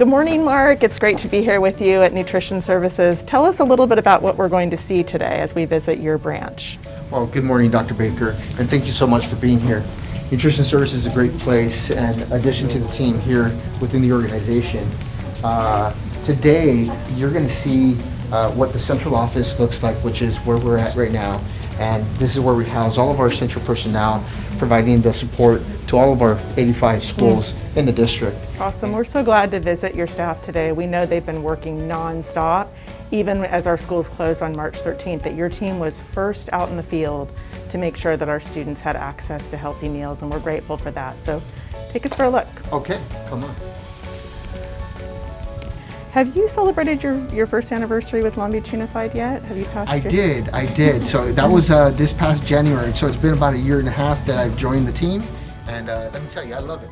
Good morning, Mark. It's great to be here with you at Nutrition Services. Tell us a little bit about what we're going to see today as we visit your branch. Well, good morning, Dr. Baker, and thank you so much for being here. Nutrition Services is a great place, and in addition to the team here within the organization, today you're going to see what the central office looks like, which is where we're at right now. And this is where we house all of our central personnel, providing the support to all of our 85 schools in the district. Awesome. We're so glad to visit your staff today. We know they've been working nonstop, even as our schools closed on March 13th, that your team was first out in the field to make sure that our students had access to healthy meals, and we're grateful for that. So take us for a look. Okay, come on. Have you celebrated your first anniversary with Long Beach Unified yet? Have you passed I did. So that was this past January. So it's been about a year and a half that I've joined the team. And let me tell you, I love it.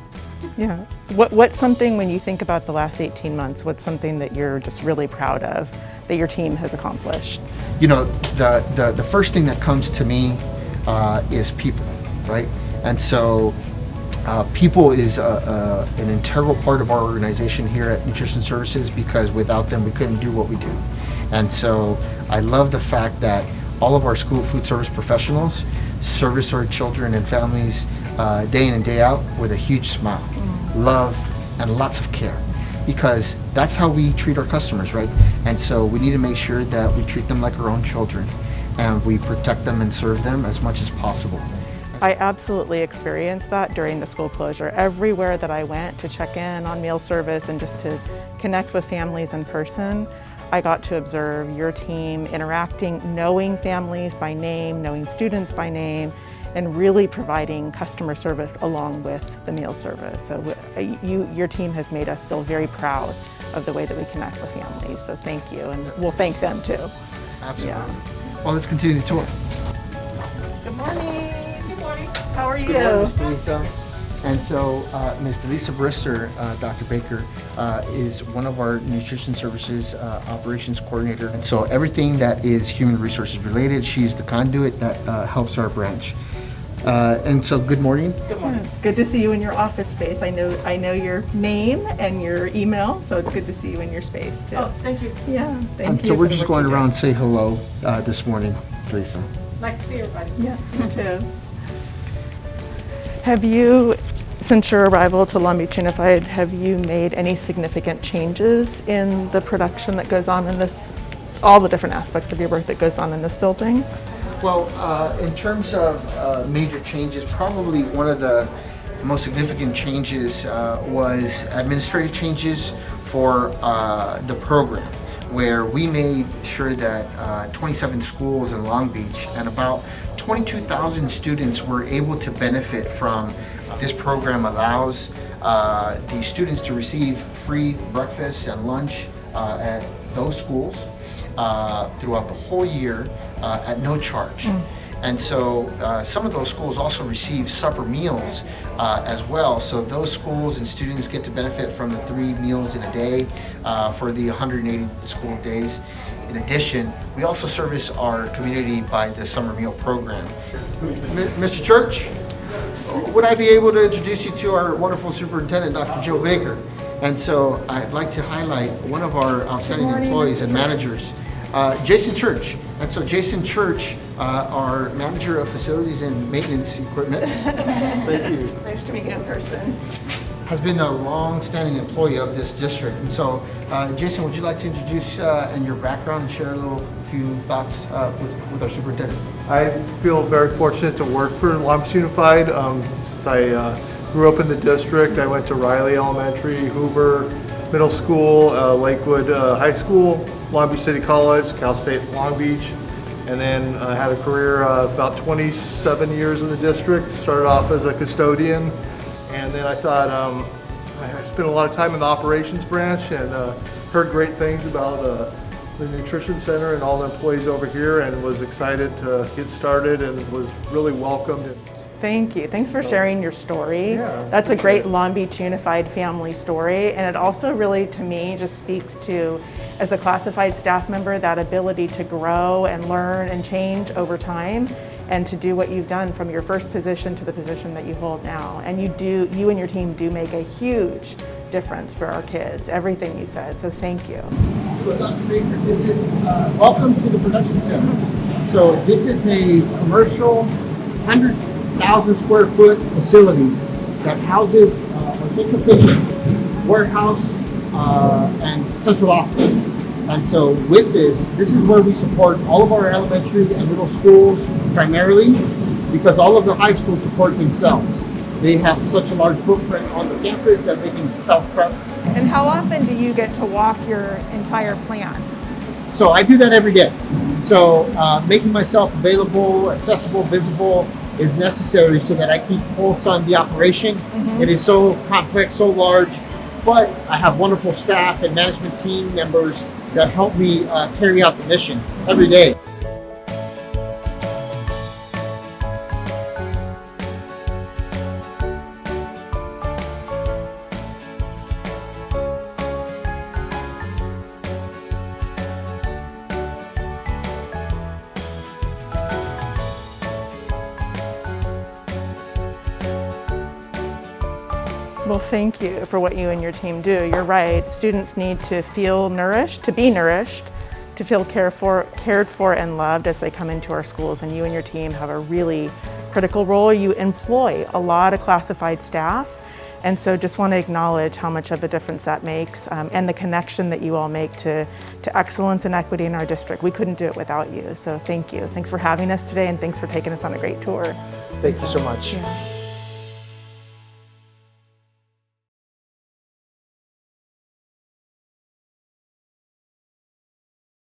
Yeah. What's something, when you think about the last 18 months, what's something that you're just really proud of that your team has accomplished? You know, the first thing that comes to me is people, right? And so people is an integral part of our organization here at Nutrition Services, because without them we couldn't do what we do. And so I love the fact that all of our school food service professionals service our children and families day in and day out with a huge smile, love, and lots of care, because that's how we treat our customers, right? And so we need to make sure that we treat them like our own children, and we protect them and serve them as much as possible. I absolutely experienced that during the school closure. Everywhere that I went to check in on meal service and just to connect with families in person, I got to observe your team interacting, knowing families by name, knowing students by name, and really providing customer service along with the meal service. So your team has made us feel very proud of the way that we connect with families. So thank you, and we'll thank them too. Absolutely. Yeah. Well, let's continue the tour. Good morning. Good morning. How are you? Good morning, Ms. Lisa. And so Ms. Lisa Brister, Dr. Baker, is one of our Nutrition Services Operations Coordinator. And so everything that is human resources related, she's the conduit that helps our branch. And so good morning. Good morning. It's good to see you in your office space. I know your name and your email, so it's good to see you in your space too. Oh, thank you. Yeah, thank you. So we're just going around and say hello this morning, Lisa. Nice to see everybody. Yeah, me too. Have you, since your arrival to Long Beach Unified, have you made any significant changes in the production that goes on in this, all the different aspects of your work that goes on in this building? Well, in terms of major changes, probably one of the most significant changes was administrative changes for the program, where we made sure that 27 schools in Long Beach and about 22,000 students were able to benefit from this program. Allows the students to receive free breakfast and lunch at those schools throughout the whole year at no charge. And so some of those schools also receive supper meals as well. So those schools and students get to benefit from the 3 meals in a day for the 180 school days. In addition, we also service our community by the summer meal program. Mr. Church, would I be able to introduce you to our wonderful superintendent, Dr. Joe Baker? And so I'd like to highlight one of our outstanding employees and managers, Jason Church. And so Jason Church, our manager of facilities and maintenance equipment, thank you. Nice to meet you in person. Has been a long-standing employee of this district. And so, Jason, would you like to introduce and your background and share a few thoughts with our superintendent? I feel very fortunate to work for Long Beach Unified. Since I grew up in the district, I went to Riley Elementary, Hoover Middle School, Lakewood High School, Long Beach City College, Cal State Long Beach, and then I had a career about 27 years in the district. Started off as a custodian, and then I thought I spent a lot of time in the operations branch and heard great things about the nutrition center and all the employees over here, and was excited to get started and was really welcomed. Thank you. Thanks for sharing your story. Yeah, that's a great Long Beach Unified family story, and it also really, to me, just speaks to, as a classified staff member, that ability to grow and learn and change over time, and to do what you've done from your first position to the position that you hold now. And you and your team do make a huge difference for our kids, everything you said, so thank you. So Dr. Baker, this is, welcome to the production center. So this is a commercial 100,000 square foot facility that houses, think of a warehouse and central office. And so with this is where we support all of our elementary and middle schools primarily, because all of the high schools support themselves. They have such a large footprint on the campus that they can self-prep. And how often do you get to walk your entire plant? So I do that every day. So making myself available, accessible, visible is necessary so that I keep pulse on the operation. It is so complex, so large, but I have wonderful staff and management team members that help me carry out the mission every day. Well, thank you for what you and your team do. You're right. Students need to feel nourished, to be nourished, to feel cared for and loved as they come into our schools. And you and your team have a really critical role. You employ a lot of classified staff. And so just want to acknowledge how much of a difference that makes and the connection that you all make to excellence and equity in our district. We couldn't do it without you. So thank you. Thanks for having us today and thanks for taking us on a great tour. Thank you so much. Yeah.